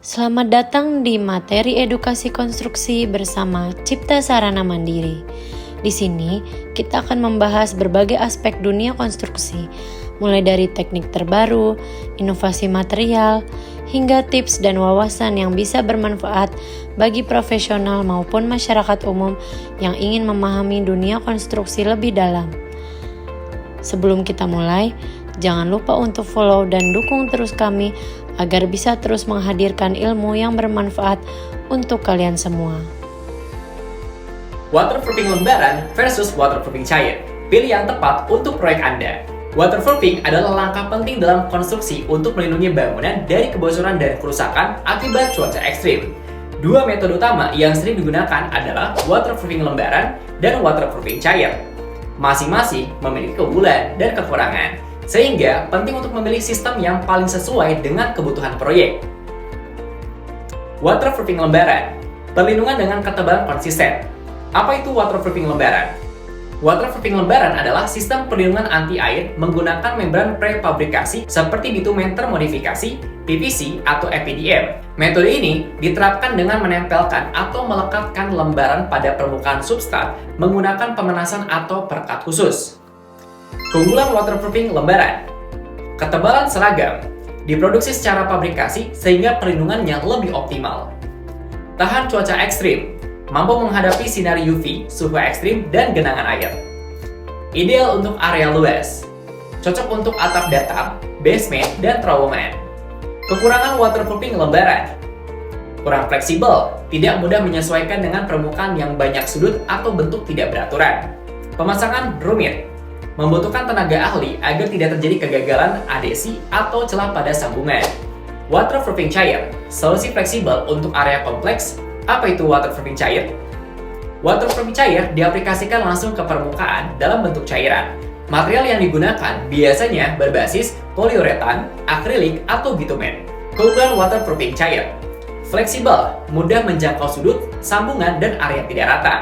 Selamat datang di materi edukasi konstruksi bersama Cipta Sarana Mandiri. Di sini, kita akan membahas berbagai aspek dunia konstruksi, mulai dari teknik terbaru, inovasi material, hingga tips dan wawasan yang bisa bermanfaat bagi profesional maupun masyarakat umum yang ingin memahami dunia konstruksi lebih dalam. Sebelum kita mulai, jangan lupa untuk follow dan dukung terus kami agar bisa terus menghadirkan ilmu yang bermanfaat untuk kalian semua. Waterproofing lembaran versus waterproofing cair. Pilih yang tepat untuk proyek Anda. Waterproofing adalah langkah penting dalam konstruksi untuk melindungi bangunan dari kebocoran dan kerusakan akibat cuaca ekstrim. Dua metode utama yang sering digunakan adalah waterproofing lembaran dan waterproofing cair. Masing-masing memiliki keunggulan dan kekurangan, sehingga penting untuk memilih sistem yang paling sesuai dengan kebutuhan proyek. Waterproofing lembaran, perlindungan dengan ketebalan konsisten. Apa itu waterproofing lembaran? Waterproofing lembaran adalah sistem perlindungan anti air menggunakan membran prefabrikasi seperti bitumen termodifikasi, PVC, atau EPDM. Metode ini diterapkan dengan menempelkan atau melekatkan lembaran pada permukaan substrat menggunakan pemanasan atau perekat khusus. Keunggulan waterproofing lembaran, ketebalan seragam, diproduksi secara fabrikasi sehingga perlindungannya lebih optimal. Tahan cuaca ekstrim, mampu menghadapi sinar UV, suhu ekstrim, dan genangan air. Ideal untuk area luas, cocok untuk atap datar, basement, dan terowongan. Kekurangan waterproofing lembaran, kurang fleksibel, tidak mudah menyesuaikan dengan permukaan yang banyak sudut atau bentuk tidak beraturan. Pemasangan rumit, membutuhkan tenaga ahli agar tidak terjadi kegagalan adhesi atau celah pada sambungan. Waterproofing cair, solusi fleksibel untuk area kompleks. Apa itu waterproofing cair? Waterproofing cair diaplikasikan langsung ke permukaan dalam bentuk cairan. Material yang digunakan biasanya berbasis poliuretan, akrilik, atau bitumen. Keunggulan waterproofing cair, fleksibel, mudah menjangkau sudut, sambungan, dan area tidak rata.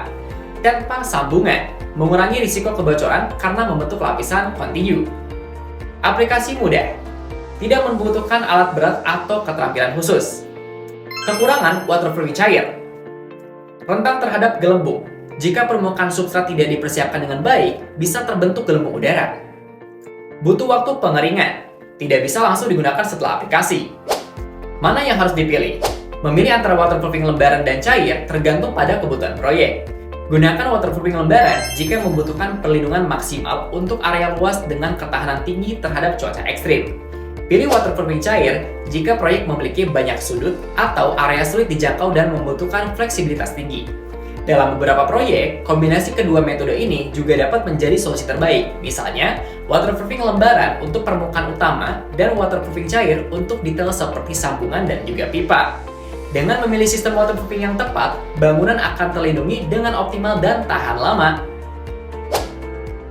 Tanpa sambungan, mengurangi risiko kebocoran karena membentuk lapisan kontinu. Aplikasi mudah, tidak membutuhkan alat berat atau keterampilan khusus. Kekurangan waterproofing cair, rentan terhadap gelembung. Jika permukaan substrat tidak dipersiapkan dengan baik, bisa terbentuk gelembung udara. Butuh waktu pengeringan, tidak bisa langsung digunakan setelah aplikasi. Mana yang harus dipilih? Memilih antara waterproofing lembaran dan cair tergantung pada kebutuhan proyek. Gunakan waterproofing lembaran jika membutuhkan perlindungan maksimal untuk area luas dengan ketahanan tinggi terhadap cuaca ekstrim. Pilih waterproofing cair jika proyek memiliki banyak sudut atau area sulit dijangkau dan membutuhkan fleksibilitas tinggi. Dalam beberapa proyek, kombinasi kedua metode ini juga dapat menjadi solusi terbaik. Misalnya, waterproofing lembaran untuk permukaan utama dan waterproofing cair untuk detail seperti sambungan dan juga pipa. Dengan memilih sistem waterproofing yang tepat, bangunan akan terlindungi dengan optimal dan tahan lama.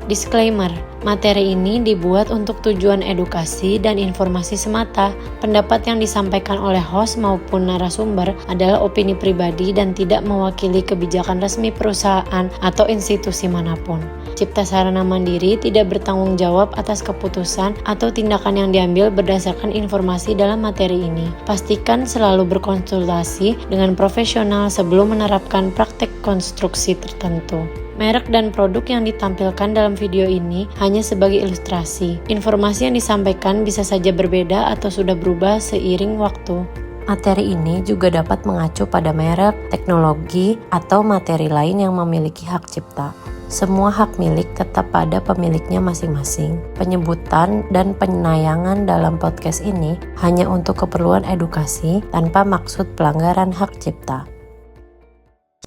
Disclaimer, materi ini dibuat untuk tujuan edukasi dan informasi semata. Pendapat yang disampaikan oleh host maupun narasumber adalah opini pribadi dan tidak mewakili kebijakan resmi perusahaan atau institusi manapun. Cipta Sarana Mandiri tidak bertanggung jawab atas keputusan atau tindakan yang diambil berdasarkan informasi dalam materi ini. Pastikan selalu berkonsultasi dengan profesional sebelum menerapkan praktek konstruksi tertentu. Merek dan produk yang ditampilkan dalam video ini hanya sebagai ilustrasi. Informasi yang disampaikan bisa saja berbeda atau sudah berubah seiring waktu. Materi ini juga dapat mengacu pada merek, teknologi, atau materi lain yang memiliki hak cipta. Semua hak milik tetap pada pemiliknya masing-masing. Penyebutan dan penayangan dalam podcast ini hanya untuk keperluan edukasi tanpa maksud pelanggaran hak cipta.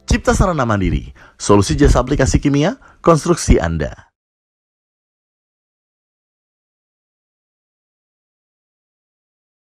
Cipta Sarana Mandiri, solusi jasa aplikasi kimia, konstruksi Anda.